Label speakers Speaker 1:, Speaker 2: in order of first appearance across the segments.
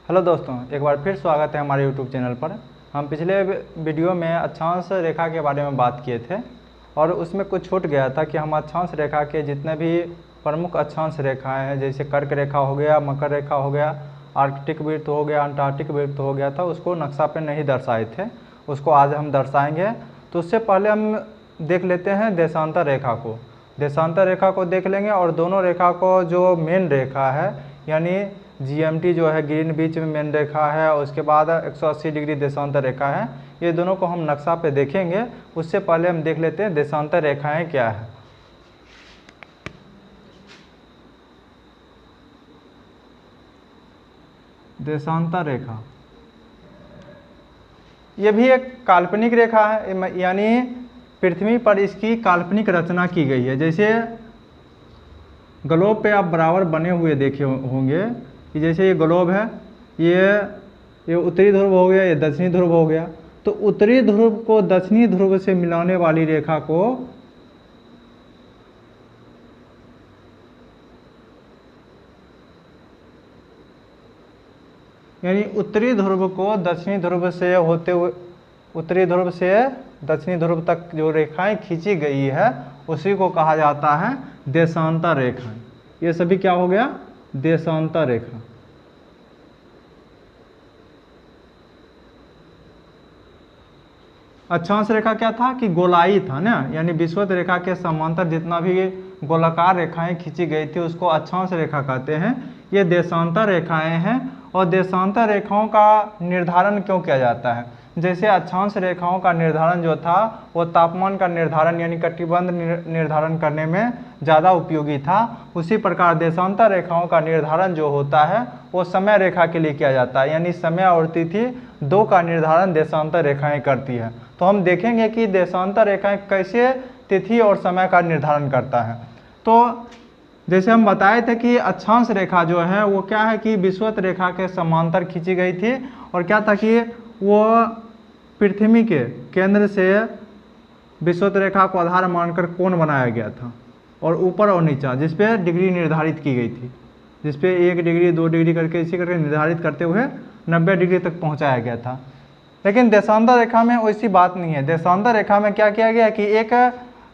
Speaker 1: Hello दोस्तों, एक बार फिर स्वागत है हमारे यूट्यूब चैनल पर। हम पिछले वीडियो में अक्षांश रेखा के बारे में बात किए थे और उसमें कुछ छूट गया था कि हम अक्षांश रेखा के जितने भी प्रमुख अक्षांश रेखाएं हैं, जैसे कर्क रेखा हो गया, मकर रेखा हो गया, आर्कटिक वृत्त हो गया, अंटार्कटिक वृत्त हो गया था, उसको नक्शा पे नहीं दर्शाए थे। उसको आज हम दर्शाएंगे। तो उससे पहले हम देख लेते हैं देशांतर रेखा को। देशांतर रेखा को देख लेंगे और दोनों रेखा को जो मेन रेखा है यानी जीएमटी जो है ग्रीन बीच में मेन रेखा है, उसके बाद 180 डिग्री देशांतर रेखा है, ये दोनों को हम नक्शा पे देखेंगे। उससे पहले हम देख लेते हैं देशांतर रेखाएं क्या है। देशांतर रेखा ये भी एक काल्पनिक रेखा है, यानी पृथ्वी पर इसकी काल्पनिक रचना की गई है। जैसे ग्लोब पे आप बराबर बने हुए देखे होंगे कि जैसे ये ग्लोब है, ये उत्तरी ध्रुव हो गया, ये दक्षिणी ध्रुव हो गया। तो उत्तरी ध्रुव को दक्षिणी ध्रुव से मिलाने वाली रेखा को यानी उत्तरी ध्रुव को दक्षिणी ध्रुव से होते हुए उत्तरी ध्रुव से दक्षिणी ध्रुव तक जो रेखाएं खींची गई है उसी को कहा जाता है देशांतर रेखाएं। ये सभी क्या हो गया? देशांतर रेखा। अक्षांश रेखा क्या था कि गोलाई था ना, यानी विषुवत रेखा के समांतर जितना भी गोलाकार रेखाएं खींची गई थी उसको अक्षांश रेखा कहते हैं। ये देशांतर रेखाएं हैं। और देशांतर रेखाओं का निर्धारण क्यों किया जाता है? जैसे अक्षांश रेखाओं का निर्धारण जो था वो तापमान का निर्धारण यानी कटिबंध निर्धारण करने में ज़्यादा उपयोगी था, उसी प्रकार देशांतर रेखाओं का निर्धारण जो होता है वो समय रेखा के लिए किया जाता है, यानी समय और तिथि दो का निर्धारण देशांतर रेखाएं करती है। तो हम देखेंगे कि देशांतर रेखाएं कैसे तिथि और समय का निर्धारण करता है। तो जैसे हम बताए थे कि अक्षांश रेखा जो है वो क्या है कि विषुवत रेखा के समांतर खींची गई थी और क्या था कि वो पृथ्वी के केंद्र से विषुवत रेखा को आधार मानकर कोण बनाया गया था और ऊपर और नीचा जिस पे डिग्री निर्धारित की गई थी, जिस पे 1 डिग्री 2 डिग्री करके इसी करके निर्धारित करते हुए 90 डिग्री तक पहुंचाया गया था। लेकिन देशांतर रेखा में वैसी बात नहीं है। देशांतर रेखा में क्या किया गया कि एक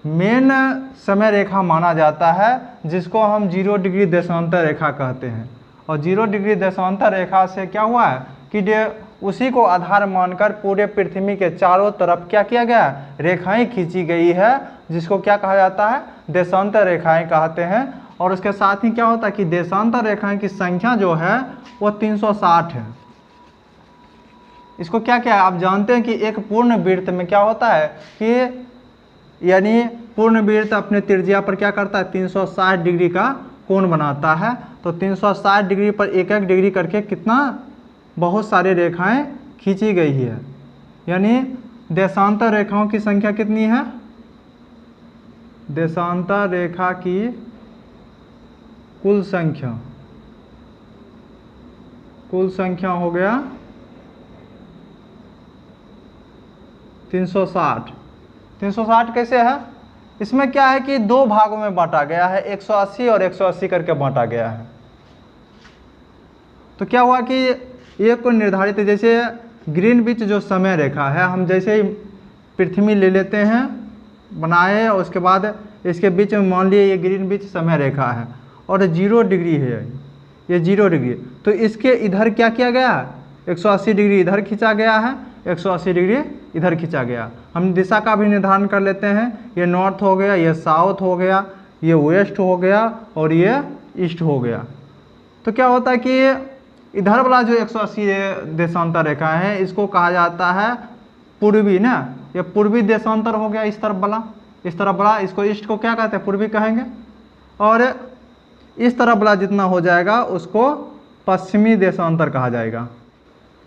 Speaker 1: मेन समय रेखा माना जाता है जिसको हम 0 डिग्री देशांतर रेखा कहते हैं। और 0 डिग्री देशांतर रेखा से क्या हुआ है कि उसी को आधार मानकर पूरे पृथ्वी के चारों तरफ क्या किया गया? रेखाएं खींची गई है, जिसको क्या कहा जाता है? देशांतर रेखाएं कहते हैं। और उसके साथ ही क्या होता है कि देशांतर रेखाएं की संख्या जो है वो 360 है। इसको क्या क्या है आप जानते हैं कि एक पूर्ण वृत्त में क्या होता है कि यानी पूर्ण वृत्त अपने त्रिज्या पर क्या करता है? 360 डिग्री का कोण बनाता है। तो 360 डिग्री पर एक एक डिग्री करके कितना बहुत सारी रेखाएं खींची गई है। यानी देशांतर रेखाओं की संख्या कितनी है? देशांतर रेखा की कुल संख्या हो गया 360। 360 कैसे है? इसमें क्या है कि दो भागों में बांटा गया है, 180 और 180 करके बांटा गया है। तो क्या हुआ कि एक को निर्धारित, जैसे ग्रीन बीच जो समय रेखा है, हम जैसे ही पृथ्वी ले लेते हैं बनाए और उसके बाद इसके बीच में मान लिए ये ग्रीन बीच समय रेखा है और 0 डिग्री है, ये 0 डिग्री। तो इसके इधर क्या किया गया? 180 डिग्री इधर खींचा गया है, 180 डिग्री इधर खींचा गया। हम दिशा का भी निर्धारण कर लेते हैं। ये नॉर्थ हो गया, ये साउथ हो गया, ये वेस्ट हो गया और ये ईस्ट हो गया। तो क्या होता है कि इधर वाला जो 180 देशांतर रेखा है इसको कहा जाता है पूर्वी ना, ये पूर्वी देशांतर हो गया। इस तरफ वाला इसको ईस्ट को क्या कहते हैं? पूर्वी कहेंगे। और इस तरफ वाला जितना हो जाएगा उसको पश्चिमी देशांतर कहा जाएगा।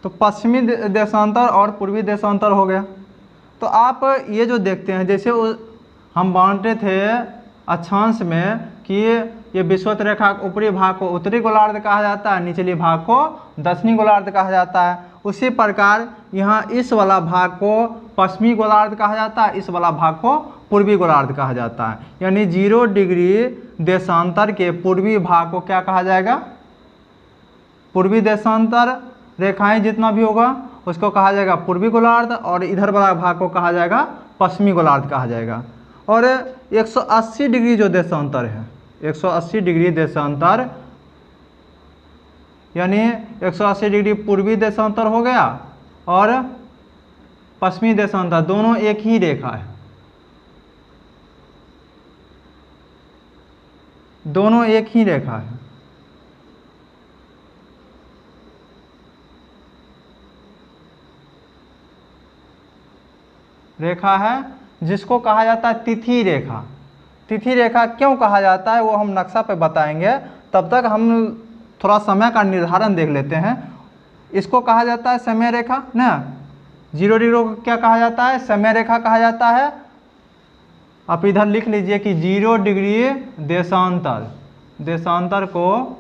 Speaker 1: तो पश्चिमी देशांतर और पूर्वी देशांतर हो गया। तो आप ये जो देखते हैं जैसे हम बांटे थे अक्षांश में कि ये विषुवत रेखा ऊपरी भाग को उत्तरी गोलार्ध कहा जाता है, निचली भाग को दक्षिणी गोलार्ध कहा जाता है। उसी प्रकार यहाँ इस वाला भाग को पश्चिमी गोलार्ध कहा जाता है, इस वाला भाग को पूर्वी गोलार्ध कहा जाता है। यानी 0 डिग्री देशांतर के पूर्वी भाग को क्या कहा जाएगा? पूर्वी देशांतर रेखाएं जितना भी होगा उसको कहा जाएगा पूर्वी गोलार्ध, और इधर वाला भाग को कहा जाएगा पश्चिमी गोलार्ध कहा जाएगा। और 180 डिग्री जो देशांतर है, 180 डिग्री देशांतर, यानी 180 डिग्री पूर्वी देशांतर हो गया और पश्चिमी देशांतर, दोनों एक ही रेखा है, दोनों एक ही रेखा है। रेखा है जिसको कहा जाता है तिथि रेखा। तिथि रेखा क्यों कहा जाता है वो हम नक्शा पे बताएंगे, तब तक हम थोड़ा समय का निर्धारण देख लेते हैं। इसको कहा जाता है समय रेखा ना, 0 डिग्री को क्या कहा जाता है, समय रेखा कहा जाता है। आप इधर लिख लीजिए कि 0 डिग्री देशांतर, देशांतर को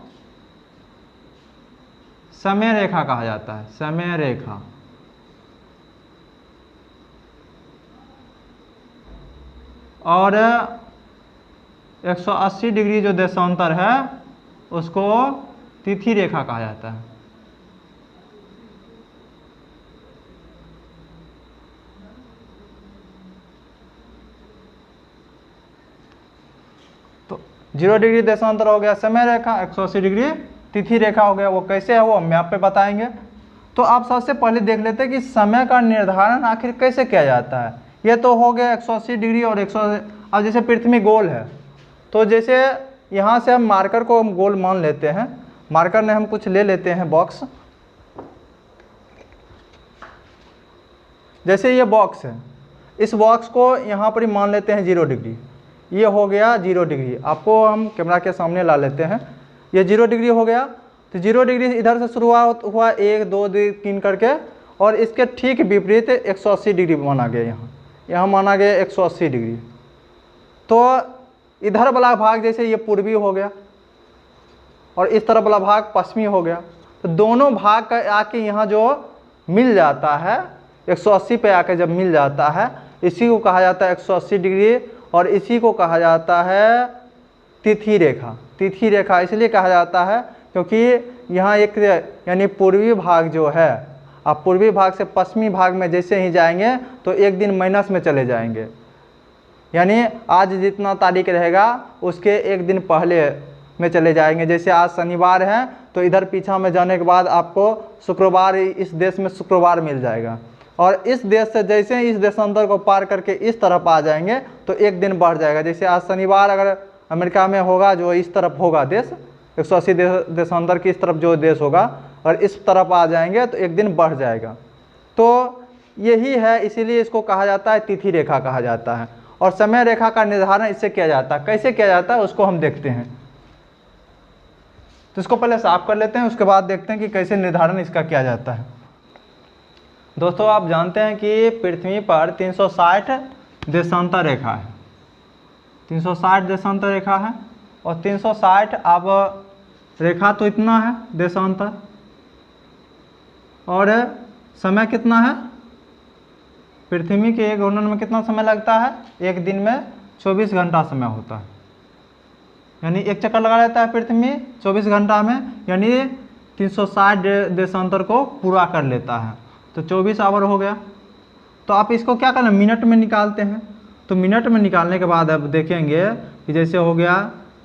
Speaker 1: समय रेखा कहा जाता है, समय रेखा। और 180 डिग्री जो देशांतर है उसको तिथि रेखा कहा जाता है। तो 0 डिग्री देशांतर हो गया समय रेखा, 180 डिग्री तिथि रेखा हो गया। वो कैसे है वो हम मैप पे बताएंगे। तो आप सबसे पहले देख लेते हैं कि समय का निर्धारण आखिर कैसे किया जाता है। ये तो हो गया 180 डिग्री और 180। अब जैसे पृथ्वी गोल है, तो जैसे यहाँ से हम मार्कर को हम गोल मान लेते हैं, मार्कर ने हम कुछ ले लेते हैं बॉक्स, जैसे ये बॉक्स है, इस बॉक्स को यहाँ पर ही मान लेते हैं 0 डिग्री। ये हो गया 0 डिग्री, आपको हम कैमरा के सामने ला लेते हैं। ये 0 डिग्री हो गया। तो 0 डिग्री इधर से शुरुआत हुआ 1 2 3 करके, और इसके ठीक विपरीत 180 डिग्री माना गया। यहाँ माना गया 180 डिग्री। तो इधर वाला भाग जैसे ये पूर्वी हो गया और इस तरफ वाला भाग पश्चिमी हो गया। तो दोनों भाग का आके यहाँ जो मिल जाता है 180 पे आके जब मिल जाता है, इसी को कहा जाता है 180 डिग्री, और इसी को कहा जाता है तिथि रेखा। तिथि रेखा इसलिए कहा जाता है क्योंकि यहाँ एक यानी पूर्वी भाग जो है, आप पूर्वी भाग से पश्चिमी भाग में जैसे ही जाएंगे तो एक दिन माइनस में चले जाएंगे। यानी आज जितना तारीख रहेगा उसके एक दिन पहले में चले जाएंगे। जैसे आज शनिवार है तो इधर पीछा में जाने के बाद आपको शुक्रवार, इस देश में शुक्रवार मिल जाएगा, और इस देश से जैसे ही इस देशांतर को पार करके इस तरफ आ जाएंगे तो एक दिन बढ़ जाएगा। जैसे आज शनिवार अगर अमेरिका में होगा, जो इस तरफ होगा देश, 180 देशांतर की इस तरफ जो देश होगा, और इस तरफ आ जाएंगे तो एक दिन बढ़ जाएगा। तो यही है, इसीलिए इसको कहा जाता है तिथि रेखा कहा जाता है। और समय रेखा का निर्धारण इससे किया जाता है। कैसे किया जाता है उसको हम देखते हैं। तो इसको पहले साफ कर लेते हैं, उसके बाद देखते हैं कि कैसे निर्धारण इसका किया जाता है। दोस्तों आप जानते हैं कि पृथ्वी पर 360 देशांतर रेखा है, 360 देशांतर रेखा है। और 360 अब रेखा तो इतना है देशांतर, और समय कितना है, पृथ्वी के एक घूर्णन में कितना समय लगता है, एक दिन में 24 घंटा समय होता है। यानी एक चक्कर लगा लेता है पृथ्वी 24 घंटा में, यानी 360 देशांतर को पूरा कर लेता है। तो 24 आवर हो गया। तो आप इसको क्या करना, मिनट में निकालते हैं। तो मिनट में निकालने के बाद अब देखेंगे कि जैसे हो गया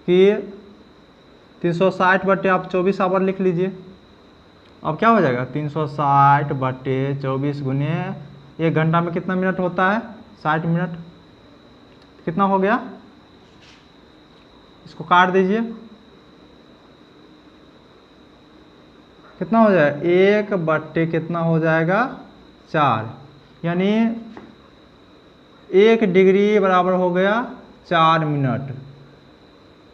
Speaker 1: कि 360 बटे आप 24 आवर लिख लीजिए। अब क्या हो जाएगा, 360 बटे 24 गुने 1 घंटा में कितना मिनट होता है, 60 मिनट। कितना हो गया, इसको काट दीजिए, कितना हो जाएगा, 1 बट्टे कितना हो जाएगा 4, यानी 1 डिग्री बराबर हो गया 4 मिनट।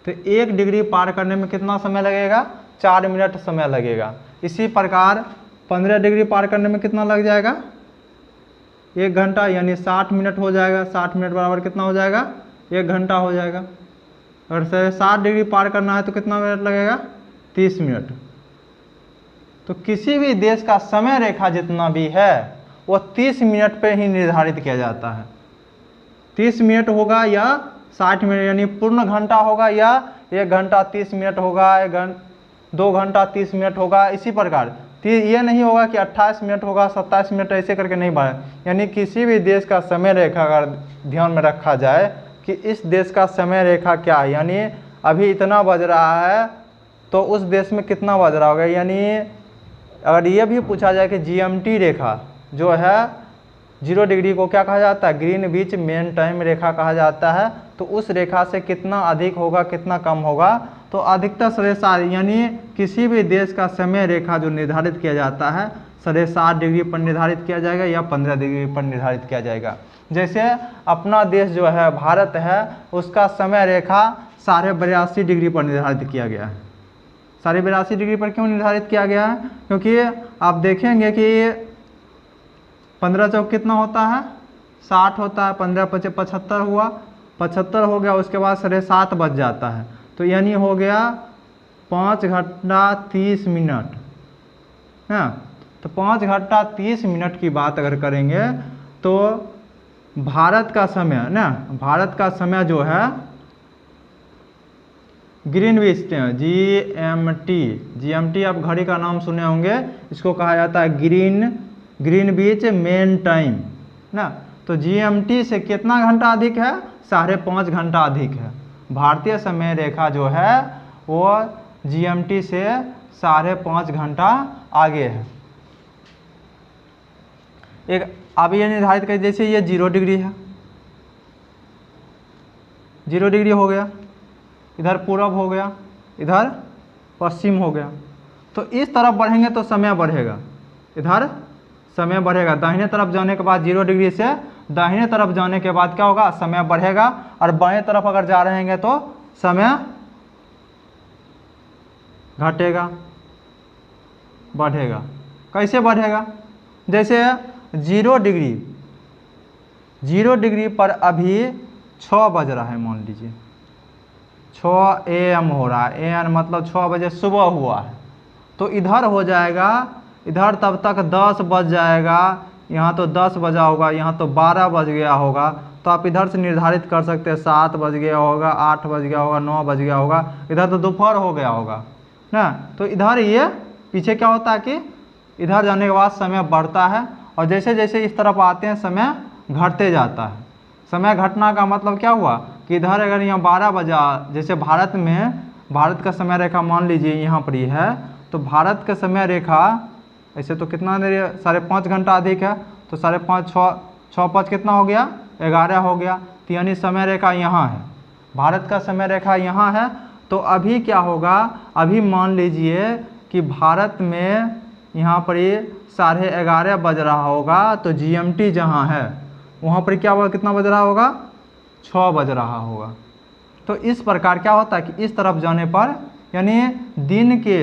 Speaker 1: तो 1 डिग्री पार करने में कितना समय लगेगा, 4 मिनट समय लगेगा। इसी प्रकार 15 डिग्री पार करने में कितना लग जाएगा, 1 घंटा, यानी 60 मिनट हो जाएगा। 60 मिनट बराबर कितना हो जाएगा, 1 घंटा हो जाएगा। अगर 60 डिग्री पार करना है तो कितना मिनट लगेगा, 30 मिनट। तो किसी भी देश का समय रेखा जितना भी है वो 30 मिनट पे ही निर्धारित किया जाता है। 30 मिनट होगा या 60 मिनट, यानी पूर्ण घंटा होगा या 1 घंटा 30 मिनट होगा, 2 घंटा 30 मिनट होगा, इसी प्रकार। तो ये नहीं होगा कि 28 मिनट होगा, 27 मिनट, ऐसे करके नहीं बढ़े। यानी किसी भी देश का समय रेखा अगर ध्यान में रखा जाए कि इस देश का समय रेखा क्या है, यानी अभी इतना बज रहा है तो उस देश में कितना बज रहा होगा। यानी अगर ये भी पूछा जाए कि GMT रेखा जो है 0 डिग्री को क्या कहा जाता है, ग्रीनविच मेन टाइम रेखा कहा जाता है। तो उस रेखा से कितना अधिक होगा, कितना कम होगा, तो अधिकतर 7.5, यानी किसी भी देश का समय रेखा जो निर्धारित किया जाता है 7.5 डिग्री पर निर्धारित किया जाएगा या 15 डिग्री पर निर्धारित किया जाएगा। जैसे अपना देश जो है भारत है, उसका समय रेखा 82.5 डिग्री पर निर्धारित किया गया है। 82.5 डिग्री पर क्यों निर्धारित किया गया है, क्योंकि आप देखेंगे कि 15 चौक कितना होता है, 60 होता है, 15 पचे 75 हुआ, 75 हो गया, उसके बाद 7:30 बज जाता है, तो यानी हो गया 5 घंटा 30 मिनट है। तो 5 घंटा 30 मिनट की बात अगर करेंगे तो भारत का समय ना, भारत का समय जो है ग्रीनविच GMT आप घड़ी का नाम सुने होंगे, इसको कहा जाता है ग्रीनविच मेन टाइम ना। तो GMT से कितना घंटा अधिक है, 5.5 घंटा अधिक है। भारतीय समय रेखा जो है वो GMT से 5.5 घंटा आगे है। एक अब ये निर्धारित कर, जैसे ये 0 डिग्री है, 0 डिग्री हो गया, इधर पूरब हो गया, इधर पश्चिम हो गया। तो इस तरफ बढ़ेंगे तो समय बढ़ेगा, इधर समय बढ़ेगा। दाहिने तरफ जाने के बाद 0 डिग्री से दाहिने तरफ जाने के बाद क्या होगा, समय बढ़ेगा। और बाएं तरफ अगर जा रहे हैं तो समय घटेगा, बढ़ेगा। कैसे बढ़ेगा, जैसे 0 डिग्री पर अभी 6 बज रहा है, मान लीजिए 6 AM हो रहा है, AM मतलब 6 बजे सुबह हुआ है। तो इधर हो जाएगा, इधर तब तक 10 बज जाएगा, यहाँ तो 10 बजा होगा, यहाँ तो 12 बज गया होगा। तो आप इधर से निर्धारित कर सकते हैं 7 बज गया होगा, 8 बज गया होगा, 9 बज गया होगा, इधर तो दोपहर हो गया होगा ना। तो इधर ये पीछे क्या होता है कि इधर जाने के बाद समय बढ़ता है, और जैसे जैसे इस तरफ आते हैं समय घटते जाता है। समय घटना का मतलब क्या हुआ कि इधर अगर यहाँ 12 बजा, जैसे भारत में, भारत का समय रेखा मान लीजिए यहाँ पर ही है, तो भारत का समय रेखा ऐसे तो कितना देर, 5.5 घंटा अधिक है। तो 5.5 6 5 कितना हो गया, 11 हो गया। तो यानी समय रेखा यहाँ है, भारत का समय रेखा यहाँ है। तो अभी क्या होगा, अभी मान लीजिए कि भारत में यहाँ पर ये 11:30 बज रहा होगा, तो GMT जहाँ है वहाँ पर क्या होगा, कितना बज रहा होगा, 6 बज रहा होगा। तो इस प्रकार क्या होता है कि इस तरफ जाने पर यानी दिन के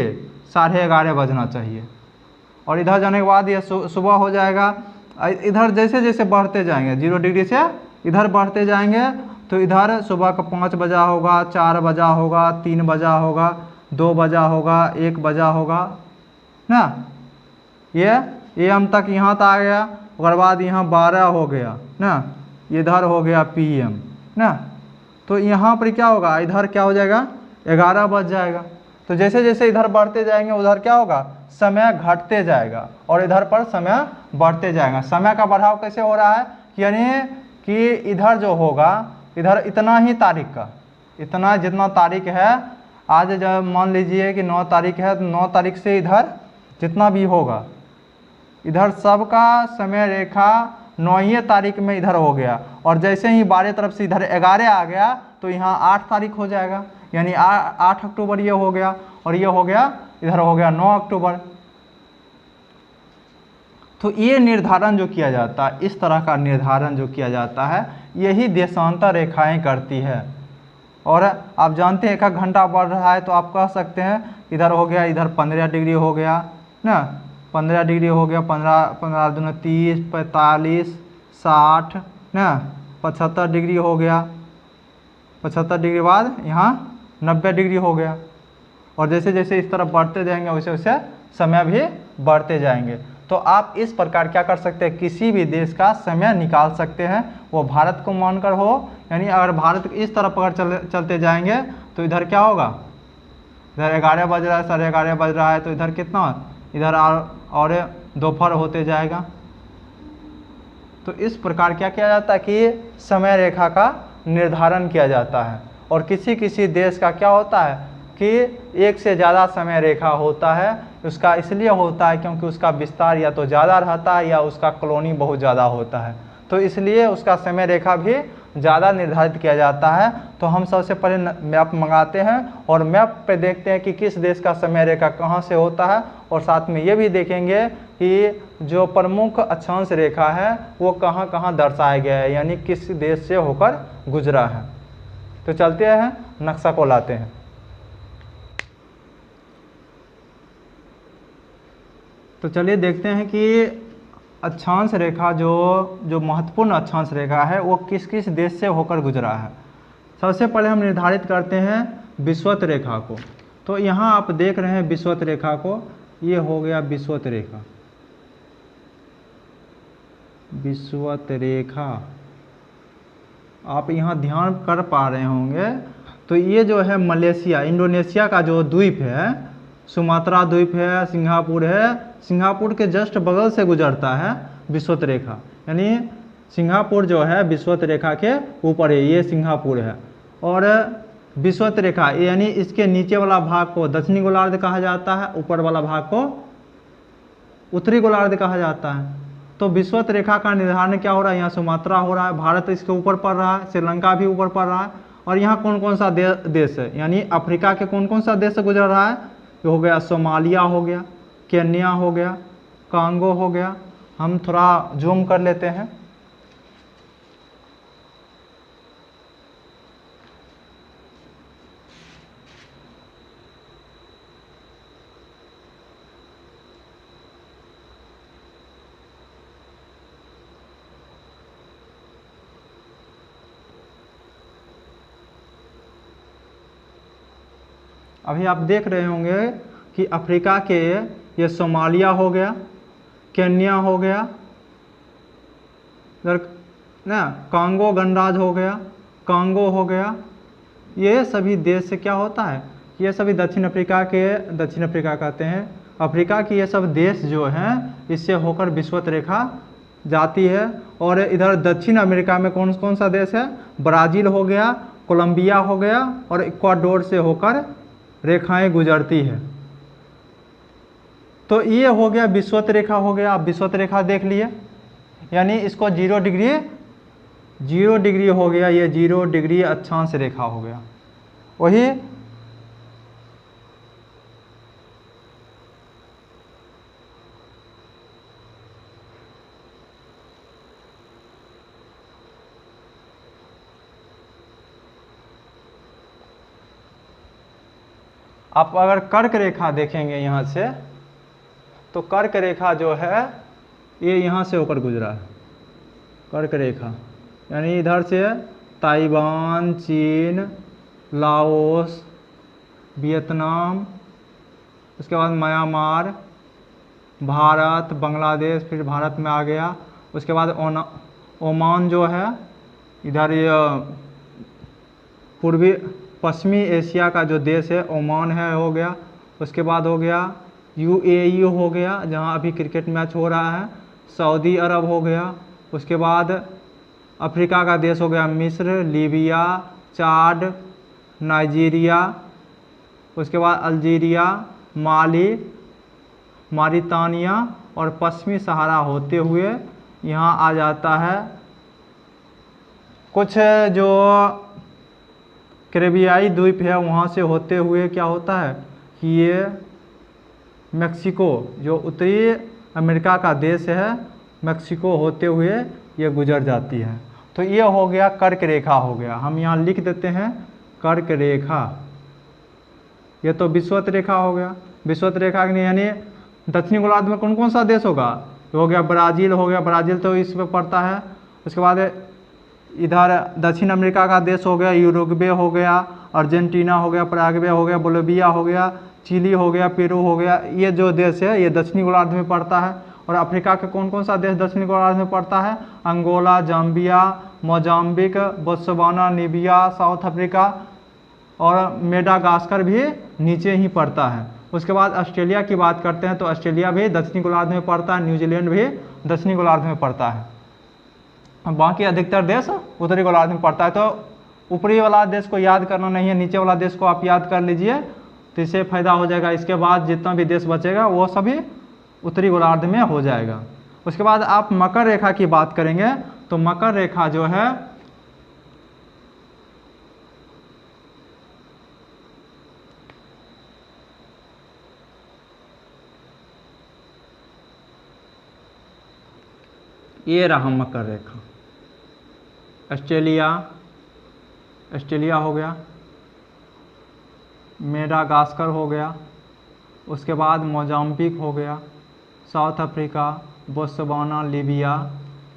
Speaker 1: 11:30 बजना चाहिए, और इधर जाने के बाद ये सुबह हो जाएगा। इधर जैसे जैसे बढ़ते जाएंगे 0 डिग्री से इधर बढ़ते जाएंगे, तो इधर सुबह का 5 बजा होगा, 4 बजा होगा, 3 बजा होगा, 2 बजा होगा, 1 बजा होगा ना। ये AM तक यहाँ तक आ गया, उसके बाद यहाँ 12 हो गया ना, इधर हो गया PM ना। तो यहाँ पर क्या होगा, इधर क्या हो जाएगा, 11 बज जाएगा। तो जैसे जैसे इधर बढ़ते जाएंगे उधर क्या होगा, समय घटते जाएगा, और इधर पर समय बढ़ते जाएगा। समय का बढ़ाव कैसे हो रहा है, यानी कि इधर जो होगा, इधर इतना ही तारीख का, इतना जितना तारीख है, आज जब मान लीजिए कि 9 तारीख है, तो 9 तारीख से इधर जितना भी होगा, इधर सबका समय रेखा 9वीं तारीख में इधर हो गया। और जैसे ही 12 तरफ से इधर 11 आ गया, तो यहाँ 8 तारीख हो जाएगा, यानी 8 अक्टूबर ये हो गया, और ये हो गया, इधर हो गया 9 अक्टूबर। तो ये निर्धारण जो किया जाता है, इस तरह का निर्धारण जो किया जाता है, यही देशांतर रेखाएं करती है। और आप जानते हैं 1 घंटा बढ़ रहा है, तो आप कह सकते हैं इधर हो गया, इधर 15 डिग्री हो गया ना, 15 डिग्री हो गया, 15 दूना 30, 45, 60 ना, 75 डिग्री हो गया, 75 डिग्री बाद यहाँ 90 डिग्री हो गया। और जैसे जैसे इस तरफ बढ़ते जाएंगे वैसे वैसे समय भी बढ़ते जाएंगे। तो आप इस प्रकार क्या कर सकते हैं, किसी भी देश का समय निकाल सकते हैं, वो भारत को मानकर हो। यानी अगर भारत इस तरफ अगर चलते जाएंगे तो इधर क्या होगा, इधर 11 बज रहा है, 11:30 बज रहा है, तो इधर कितना, इधर और दोपहर होते जाएगा। तो इस प्रकार क्या किया जाता है कि समय रेखा का निर्धारण किया जाता है। और किसी किसी देश का क्या होता है कि एक से ज़्यादा समय रेखा होता है। उसका इसलिए होता है क्योंकि उसका विस्तार या तो ज़्यादा रहता है या उसका कॉलोनी बहुत ज़्यादा होता है, तो इसलिए उसका समय रेखा भी ज़्यादा निर्धारित किया जाता है। तो हम सबसे पहले मैप मंगाते हैं और मैप पे देखते हैं कि किस देश का समय रेखा कहाँ से होता है, और साथ में ये भी देखेंगे कि जो प्रमुख अक्षांश रेखा है वो कहाँ कहाँ दर्शाया गया है, यानी किस देश से होकर गुजरा है। तो चलते हैं, नक्शा को लाते हैं। तो चलिए देखते हैं कि अक्षांश रेखा जो महत्वपूर्ण अक्षांश रेखा है वो किस किस देश से होकर गुजरा है। सबसे पहले हम निर्धारित करते हैं विषुवत रेखा को। तो यहाँ आप देख रहे हैं विषुवत रेखा को, ये हो गया विषुवत रेखा। विषुवत रेखा आप यहाँ ध्यान कर पा रहे होंगे। तो ये जो है मलेशिया, इंडोनेशिया का जो द्वीप है, सुमात्रा द्वीप है, सिंगापुर है, सिंगापुर के जस्ट बगल से गुजरता है विषुवत रेखा। यानी सिंगापुर जो है विषुवत रेखा के ऊपर है, ये सिंगापुर है। और विषुवत रेखा यानी इसके नीचे वाला भाग को दक्षिणी गोलार्ध कहा जाता है, ऊपर वाला भाग को उत्तरी गोलार्ध कहा जाता है। तो विषुवत रेखा का निर्धारण क्या हो रहा है, यहाँ सुमात्रा हो रहा है, भारत इसके ऊपर पड़ रहा है, श्रीलंका भी ऊपर पड़ रहा है। और यहाँ कौन कौन सा देश है, यानी अफ्रीका के कौन कौन सा देश से गुजर रहा है, ये हो गया सोमालिया हो गया, केन्या हो गया, कांगो हो गया। हम थोड़ा जूम कर लेते हैं। अभी आप देख रहे होंगे कि अफ्रीका के ये सोमालिया हो गया, केन्या हो गया, इधर ना कांगो गणराज्य हो गया, कांगो हो गया। ये सभी देश से क्या होता है, ये सभी दक्षिण अफ्रीका कहते हैं, अफ्रीका की ये सब देश जो हैं इससे होकर विषुवत रेखा जाती है। और इधर दक्षिण अमेरिका में कौन कौन सा देश है, ब्राज़ील हो गया, कोलंबिया हो गया और इक्वाडोर से होकर रेखाएं गुजरती है। तो ये हो गया विषुवत रेखा हो गया। आप विषुवत रेखा देख लिए, यानी इसको 0 डिग्री हो गया, ये 0 डिग्री अक्षांश रेखा हो गया। वही आप अगर कर्क रेखा देखेंगे यहाँ से, तो कर्क रेखा जो है ये यहाँ से होकर गुजरा है। कर्क रेखा यानी इधर से ताइवान, चीन, लाओस, वियतनाम, उसके बाद म्यांमार, भारत, बांग्लादेश, फिर भारत में आ गया। उसके बाद ओमान जो है, इधर ये पूर्वी पश्चिमी एशिया का जो देश है ओमान है, हो गया। उसके बाद हो गया UAE हो गया, जहां अभी क्रिकेट मैच हो रहा है। सऊदी अरब हो गया। उसके बाद अफ्रीका का देश हो गया मिस्र, लीबिया, चाड, नाइजीरिया। उसके बाद अल्जीरिया, माली, मॉरिटानिया और पश्चिमी सहारा होते हुए यहाँ आ जाता है। कुछ जो कैरेबियाई द्वीप है वहाँ से होते हुए क्या होता है कि ये मेक्सिको, जो उत्तरी अमेरिका का देश है, मेक्सिको होते हुए ये गुजर जाती है। तो ये हो गया कर्क रेखा हो गया। हम यहाँ लिख देते हैं कर्क रेखा। ये तो विषुवत रेखा हो गया। विषुवत रेखा यानी दक्षिणी गोलार्ध में कौन कौन सा देश होगा, हो गया ब्राज़ील हो गया, ब्राज़ील तो इस पे पड़ता है। उसके बाद इधर दक्षिण अमेरिका का देश हो गया यूरुग्वे हो गया, अर्जेंटीना हो गया, पराग्वे हो गया, बोलिविया हो गया, चिली हो गया, पेरू हो गया। ये जो देश है ये दक्षिणी गोलार्ध में पड़ता है। और अफ्रीका के कौन कौन सा देश दक्षिणी गोलार्ध में पड़ता है, Angola, Zambia, Mozambique, Botswana, Namibia, South Africa और मेडागास्कर भी नीचे ही पड़ता है। उसके बाद ऑस्ट्रेलिया की बात करते हैं तो ऑस्ट्रेलिया भी दक्षिणी गोलार्ध में पड़ता है, न्यूजीलैंड भी दक्षिणी गोलार्ध में पड़ता है। बाकी अधिकतर देश उत्तरी गोलार्ध में पड़ता है। तो ऊपरी वाला देश को याद करना नहीं है, नीचे वाला देश को आप याद कर लीजिए तो इससे फायदा हो जाएगा। इसके बाद जितना भी देश बचेगा वो सभी उत्तरी गोलार्ध में हो जाएगा। उसके बाद आप मकर रेखा की बात करेंगे तो मकर रेखा जो है ये रहा मकर रेखा। ऑस्ट्रेलिया हो गया, मेडागास्कर हो गया, उसके बाद मोजाम्बिक हो गया, साउथ अफ्रीका, बोत्सवाना, लीबिया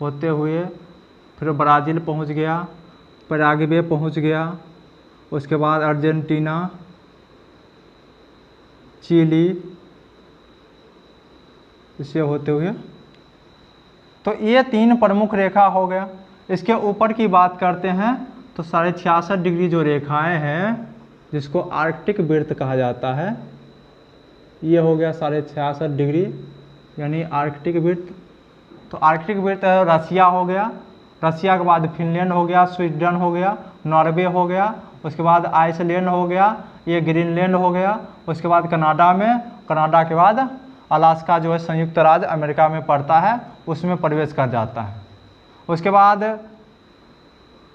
Speaker 1: होते हुए फिर ब्राज़ील पहुंच गया, पैराग्वे पहुंच गया, उसके बाद अर्जेंटीना, चिली, इसे होते हुए। तो ये 3 प्रमुख रेखा हो गया। इसके ऊपर की बात करते हैं तो 66.5 डिग्री जो रेखाएं हैं जिसको आर्कटिक वृत्त कहा जाता है, ये हो गया 66.5 डिग्री यानी आर्कटिक वृत्त। तो आर्कटिक वृत्त रसिया हो गया, रसिया के बाद फिनलैंड हो गया, स्वीडन हो गया, नॉर्वे हो गया, उसके बाद आइसलैंड हो गया, ये ग्रीनलैंड हो गया, उसके बाद कनाडा में, कनाडा के बाद अलास्का जो है संयुक्त राज्य अमेरिका में पड़ता है, उसमें प्रवेश कर जाता है। उसके बाद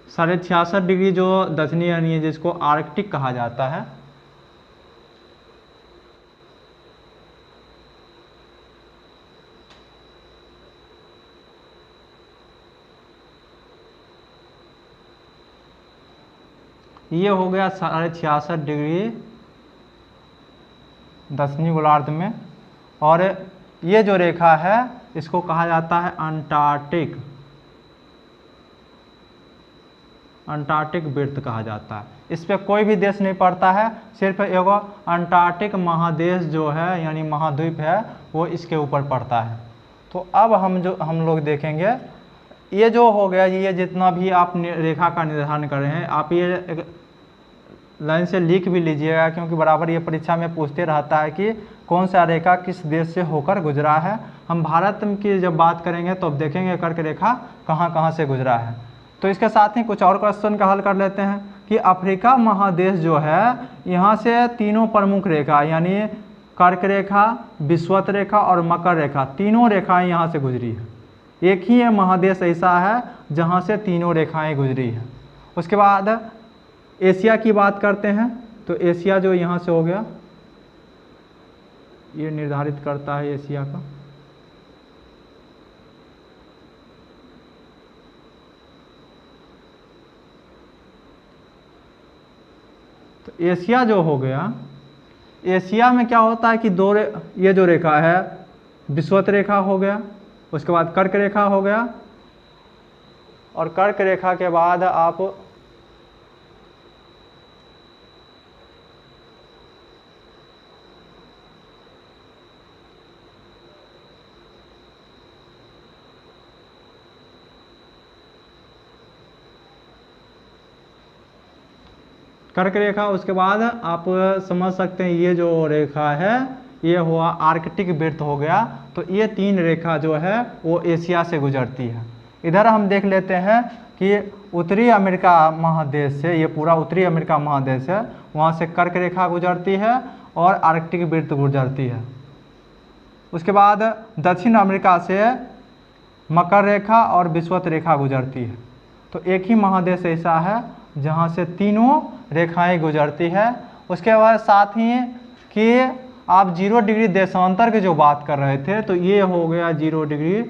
Speaker 1: 66.5 डिग्री जो दक्षिणी यानी जिसको आर्कटिक कहा जाता है, ये हो गया 66.5 डिग्री दक्षिणी गोलार्ध में। और ये जो रेखा है इसको कहा जाता है अंटार्कटिक वृत्त कहा जाता है। इस पे कोई भी देश नहीं पड़ता है, सिर्फ एगो अंटार्कटिक महादेश जो है यानी महाद्वीप है वो इसके ऊपर पड़ता है। तो अब हम लोग देखेंगे ये जो हो गया, ये जितना भी आप रेखा का निर्धारण कर रहे हैं आप ये एक लाइन से लिख भी लीजिएगा, क्योंकि बराबर ये परीक्षा में पूछते रहता है कि कौन सा रेखा किस देश से होकर गुजरा है। हम भारत की जब बात करेंगे तो अब देखेंगे कर्क रेखा कहाँ कहाँ से गुजरा है। तो इसके साथ ही कुछ और क्वेश्चन का हल कर लेते हैं कि अफ्रीका महादेश जो है यहाँ से 3 प्रमुख रेखा यानी कर्क रेखा, विषुवत रेखा और मकर रेखा, 3 रेखाएं यहाँ से गुजरी है। एक ही ये महादेश ऐसा है जहाँ से 3 रेखाएं गुजरी है। उसके बाद एशिया की बात करते हैं तो एशिया जो यहाँ से हो गया, ये निर्धारित करता है एशिया का। तो एशिया जो हो गया, एशिया में क्या होता है कि ये जो रेखा है विषुवत रेखा हो गया, उसके बाद कर्क रेखा हो गया, और कर्क रेखा के बाद आप कर्क रेखा, उसके बाद आप समझ सकते हैं ये जो रेखा है ये हुआ आर्कटिक वृत्त हो गया। तो ये 3 रेखा जो है वो एशिया से गुजरती है। इधर हम देख लेते हैं कि उत्तरी अमेरिका महादेश से, ये पूरा उत्तरी अमेरिका महादेश है, वहाँ से कर्क रेखा गुजरती है और आर्कटिक वृत्त गुजरती है। उसके बाद दक्षिण अमेरिका से मकर रेखा और विषुवत रेखा गुजरती है। तो एक ही महादेश ऐसा है जहाँ से 3 रेखाएं गुजरती है। उसके बाद साथ ही कि आप 0 डिग्री देशांतर की जो बात कर रहे थे तो ये हो गया 0 डिग्री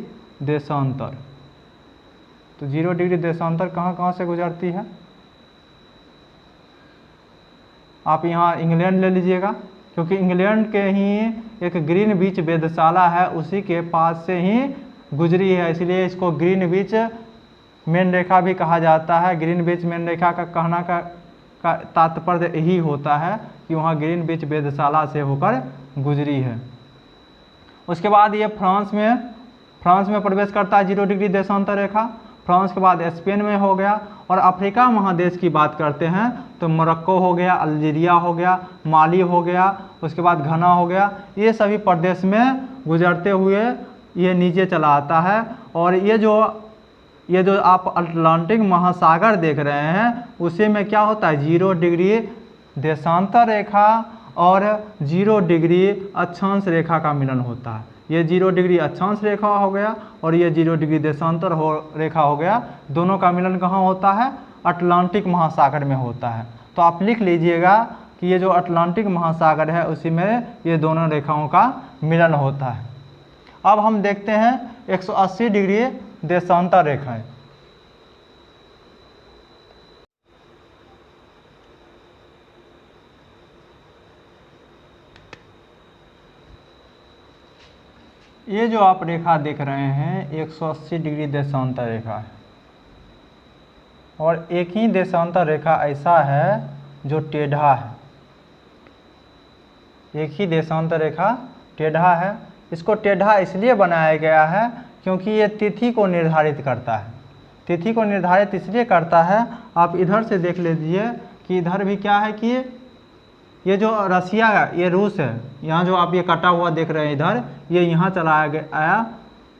Speaker 1: देशांतर। तो 0 डिग्री देशांतर कहाँ कहाँ से गुजरती है, आप यहाँ इंग्लैंड ले लीजिएगा, क्योंकि इंग्लैंड के ही एक ग्रीन बीच वेधशाला है उसी के पास से ही गुजरी है, इसलिए इसको ग्रीन बीच मेन रेखा भी कहा जाता है। ग्रीन बीच मेन रेखा का कहना का तात्पर्य यही होता है कि वहाँ ग्रीन बीच वेधशाला से होकर गुजरी है। उसके बाद ये फ्रांस में प्रवेश करता है 0 डिग्री देशांतर रेखा। फ्रांस के बाद स्पेन में हो गया। और अफ्रीका महादेश की बात करते हैं तो मोरक्को हो गया, अल्जीरिया हो गया, माली हो गया, उसके बाद घना हो गया, ये सभी प्रदेश में गुजरते हुए ये नीचे चला आता है। और ये जो आप अटलांटिक महासागर देख रहे हैं उसी में क्या होता है, 0 डिग्री देशांतर रेखा और 0 डिग्री अक्षांश रेखा का मिलन होता है। ये 0 डिग्री अक्षांश रेखा हो गया और ये 0 डिग्री देशांतर रेखा हो गया। दोनों का मिलन कहाँ होता है, अटलांटिक महासागर में होता है। तो आप लिख लीजिएगा कि ये जो अटलांटिक महासागर है उसी में ये दोनों रेखाओं का मिलन होता है। अब हम देखते हैं 180 डिग्री देशांतर रेखाएं। ये जो आप रेखा देख रहे हैं 180 डिग्री देशांतर रेखा है और एक ही देशांतर रेखा ऐसा है जो टेढ़ा है। एक ही देशांतर रेखा टेढ़ा है। इसको टेढ़ा इसलिए बनाया गया है क्योंकि ये तिथि को निर्धारित करता है। तिथि को निर्धारित इसलिए करता है, आप इधर से देख लीजिए कि इधर भी क्या है कि ये जो रसिया है ये रूस है। यहाँ जो आप ये कटा हुआ देख रहे हैं इधर, ये यहाँ चला आया।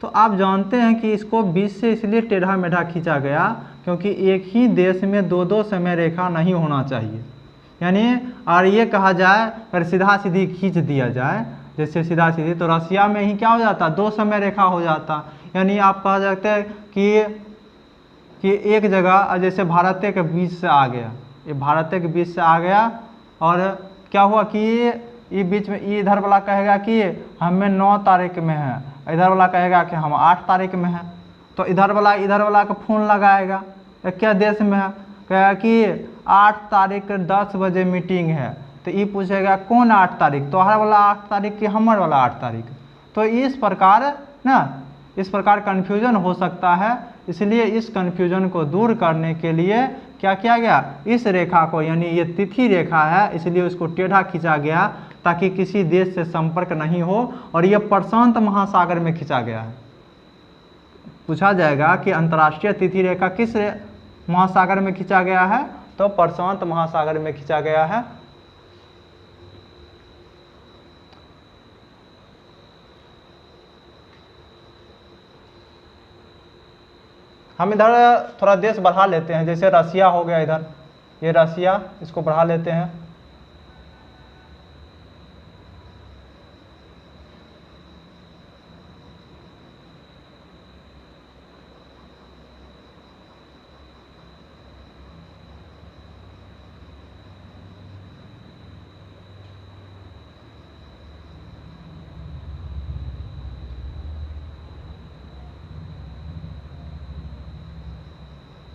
Speaker 1: तो आप जानते हैं कि इसको बीच से इसलिए टेढ़ा मेढ़ा खींचा गया क्योंकि एक ही देश में दो समय रेखा नहीं होना चाहिए। यानी और ये कहा जाए अगर सीधा सीधी खींच दिया जाए, जैसे सीधा सीधी, तो रसिया में ही क्या हो जाता, 2 समय रेखा हो जाता। यानी आप कहा जाता है कि एक जगह जैसे भारत के बीच से आ गया, ये भारत के बीच से आ गया और क्या हुआ कि ये बीच में ये इधर वाला कहेगा कि हमें 9 तारीख में है, इधर वाला कहेगा कि हम 8 तारीख में है। तो इधर वाला का फ़ोन लगाएगा, क्या देश में है, कहेगा कि 8 तारीख 10 बजे मीटिंग है। तो ये पूछेगा कौन 8 तारीख, तोहर वाला 8 तारीख कि हमर वाला 8 तारीख। तो इस प्रकार कन्फ्यूजन हो सकता है। इसलिए इस कन्फ्यूजन को दूर करने के लिए क्या किया गया, इस रेखा को, यानी ये तिथि रेखा है इसलिए उसको टेढ़ा खींचा गया ताकि किसी देश से संपर्क नहीं हो। और ये प्रशांत महासागर में खींचा गया है। पूछा जाएगा कि अंतर्राष्ट्रीय तिथि रेखा किस महासागर में खींचा गया है, तो प्रशांत महासागर में खींचा गया है। हम इधर थोड़ा देश बढ़ा लेते हैं, जैसे रसिया हो गया, इधर ये रसिया, इसको बढ़ा लेते हैं।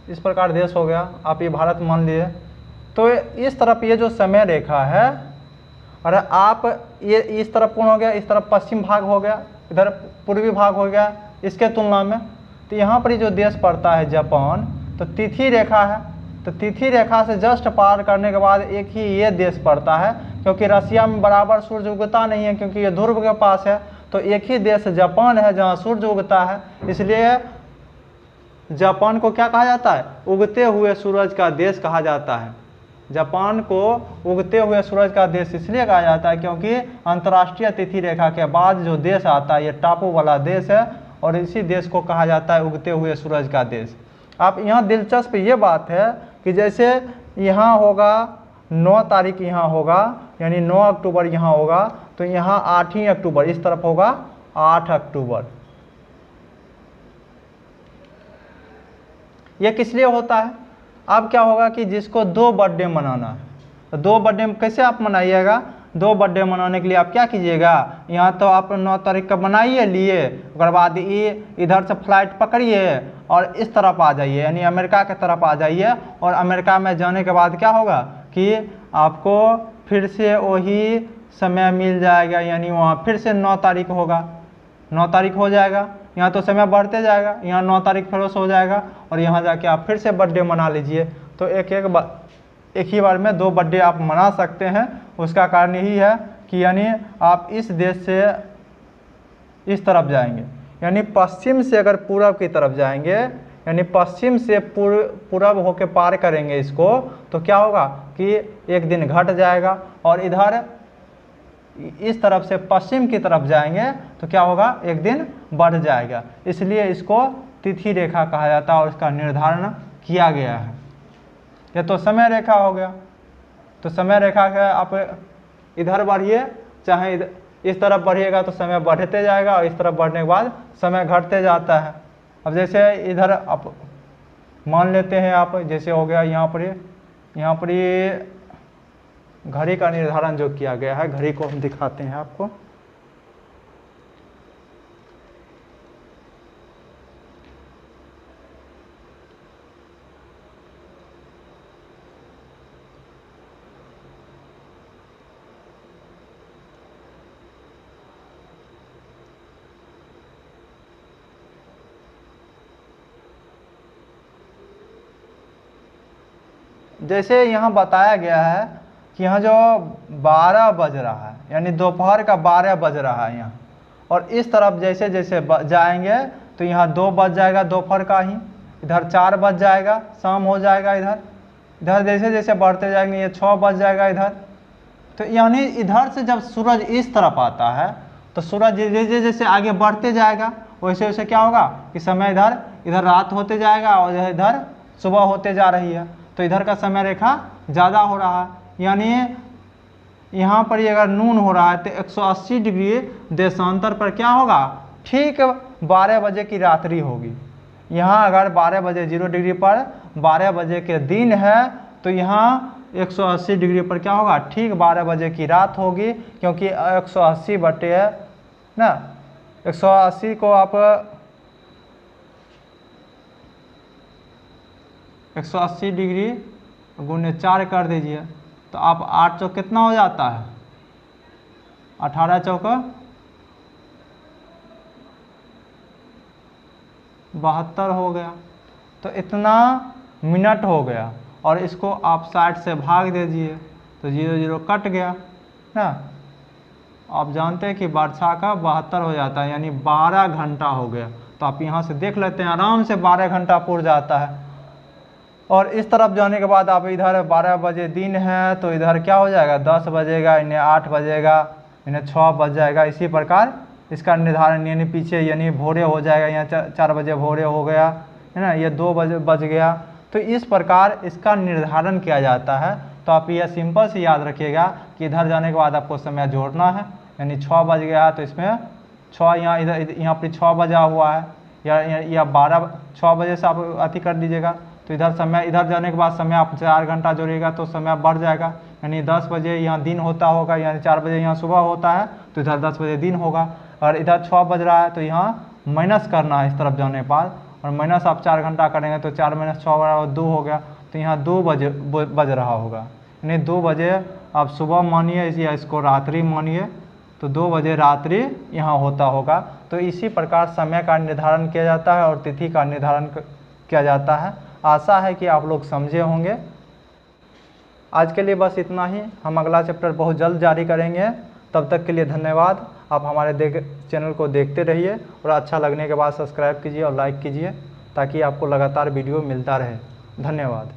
Speaker 1: इस प्रकार देश हो गया, आप ये भारत मान लिए। तो इस तरफ ये जो समय रेखा है, और आप ये इस तरफ कौन हो गया, इस तरफ पश्चिम भाग हो गया, इधर पूर्वी भाग हो गया इसके तुलना में। तो यहाँ पर जो देश पड़ता है जापान, तो तिथि रेखा है। तो तिथि रेखा से जस्ट पार करने के बाद एक ही ये देश पड़ता है, क्योंकि रसिया में बराबर सूर्य उगता नहीं है क्योंकि ये ध्रुव के पास है। तो एक ही देश जापान है जहाँ सूर्य उगता है, इसलिए जापान को क्या कहा जाता है, उगते हुए सूरज का देश कहा जाता है। जापान को उगते हुए सूरज का देश इसलिए कहा जाता है क्योंकि अंतर्राष्ट्रीय तिथि रेखा के बाद जो देश आता है ये टापू वाला देश है और इसी देश को कहा जाता है उगते हुए सूरज का देश। आप यहाँ दिलचस्प ये बात है कि जैसे यहाँ होगा 9 तारीख, यहाँ होगा यानी 9 अक्टूबर यहाँ होगा, तो यहाँ 8 ही अक्टूबर, इस तरफ होगा 8 अक्टूबर। ये किस लिए होता है, अब क्या होगा कि जिसको 2 बर्थडे मनाना है, तो 2 बर्थडे कैसे आप मनाइएगा, 2 बर्थडे मनाने के लिए आप क्या कीजिएगा, यहाँ तो आप 9 तारीख का बनाइए लिए, उसके बाद इधर से फ्लाइट पकड़िए और इस तरफ आ जाइए, यानी अमेरिका के तरफ आ जाइए। और अमेरिका में जाने के बाद क्या होगा कि आपको फिर से वही समय मिल जाएगा, यानी वहाँ फिर से 9 तारीख होगा, 9 तारीख हो जाएगा। यहाँ तो समय बढ़ते जाएगा, यहाँ 9 तारीख फिर हो जाएगा और यहाँ जाके आप फिर से बर्थडे मना लीजिए। तो एक ही बार में 2 बर्थडे आप मना सकते हैं। उसका कारण यही है कि यानी आप इस देश से इस तरफ जाएंगे, यानी पश्चिम से अगर पूरब की तरफ जाएंगे, यानी पश्चिम से पूरब होके पार करेंगे इसको, तो क्या होगा कि एक दिन घट जाएगा, और इधर इस तरफ से पश्चिम की तरफ जाएंगे तो क्या होगा, एक दिन बढ़ जाएगा। इसलिए इसको तिथि रेखा कहा जाता है और इसका निर्धारण किया गया है। ये तो समय रेखा हो गया। तो समय रेखा का आप इधर बढ़िए, चाहे इस तरफ बढ़िएगा तो समय बढ़ते जाएगा, और इस तरफ बढ़ने के बाद समय घटते जाता है। अब जैसे इधर आप मान लेते हैं, आप जैसे हो गया यहाँ पर ये घड़ी का निर्धारण जो किया गया है, घड़ी को हम दिखाते हैं आपको। जैसे यहाँ बताया गया है कि यहाँ जो 12 बज रहा है, यानी दोपहर का 12 बज रहा है यहाँ, और इस तरफ जैसे जैसे जाएंगे तो यहाँ 2 बज जाएगा दोपहर का ही, इधर 4 बज जाएगा, शाम हो जाएगा इधर। इधर जैसे जैसे बढ़ते जाएंगे ये 6 बज जाएगा इधर। तो यानी इधर से जब सूरज इस तरफ आता है तो सूरज जैसे जैसे आगे बढ़ते जाएगा वैसे वैसे क्या होगा कि समय इधर रात होते जाएगा, और इधर सुबह होते जा रही है। तो इधर का समय रेखा ज़्यादा हो रहा है, यानी यहाँ पर ये अगर नून हो रहा है तो 180 डिग्री देशांतर पर क्या होगा, ठीक 12 बजे की रात्रि होगी। यहाँ अगर 12 बजे 0 डिग्री पर 12 बजे के दिन है तो यहाँ 180 डिग्री पर क्या होगा, ठीक 12 बजे की रात होगी, क्योंकि 180 बटे है ना, 180 को आप 180 डिग्री गुने 4 कर दीजिए तो आप 8 चौक कितना हो जाता है, 18 चौक 72 हो गया। तो इतना मिनट हो गया, और इसको आप 60 से भाग दीजिए तो 0 0 कट गया ना। आप जानते हैं कि वर्षा का 72 हो जाता है, यानी 12 घंटा हो गया। तो आप यहाँ से देख लेते हैं, आराम से 12 घंटा पूर जाता है। और इस तरफ जाने के बाद आप इधर 12 बजे दिन है तो इधर क्या हो जाएगा, 10 बजेगा, इन्हें 8 बजेगा, इन्हें 6 बज जाएगा। इसी प्रकार इसका निर्धारण, यानी पीछे यानी भोरे हो जाएगा, यहाँ 4 बजे भोरे हो गया है ना, ये 2 बजे बज गया। तो इस प्रकार इसका निर्धारण किया जाता है। तो आप यह सिंपल से याद रखिएगा कि इधर जाने के बाद आपको समय जोड़ना है, यानी 6 बज गया तो इसमें 6 यहाँ इधर यहाँ पर 6 बजा हुआ है, या 6 बजे से आप अति कर दीजिएगा। तो इधर समय, इधर जाने के बाद समय आप 4 घंटा जोड़िएगा तो समय बढ़ जाएगा, यानी 10 बजे यहाँ दिन होता होगा, यानी 4 बजे यहाँ सुबह होता है तो इधर 10 बजे दिन होगा। और इधर 6 बज रहा है तो यहाँ माइनस करना है इस तरफ जाने के बाद, और माइनस आप 4 घंटा करेंगे तो 4 - 6 बराबर 2 हो गया। तो यहाँ 2 बज रहा होगा, यानी 2 बजे आप सुबह मानिए या इसको रात्रि मानिए, तो 2 बजे रात्रि यहाँ होता होगा। तो इसी प्रकार समय का निर्धारण किया जाता है और तिथि का निर्धारण किया जाता है। आशा है कि आप लोग समझे होंगे। आज के लिए बस इतना ही, हम अगला चैप्टर बहुत जल्द जारी करेंगे। तब तक के लिए धन्यवाद। आप हमारे चैनल को देखते रहिए, और अच्छा लगने के बाद सब्सक्राइब कीजिए और लाइक कीजिए, ताकि आपको लगातार वीडियो मिलता रहे। धन्यवाद।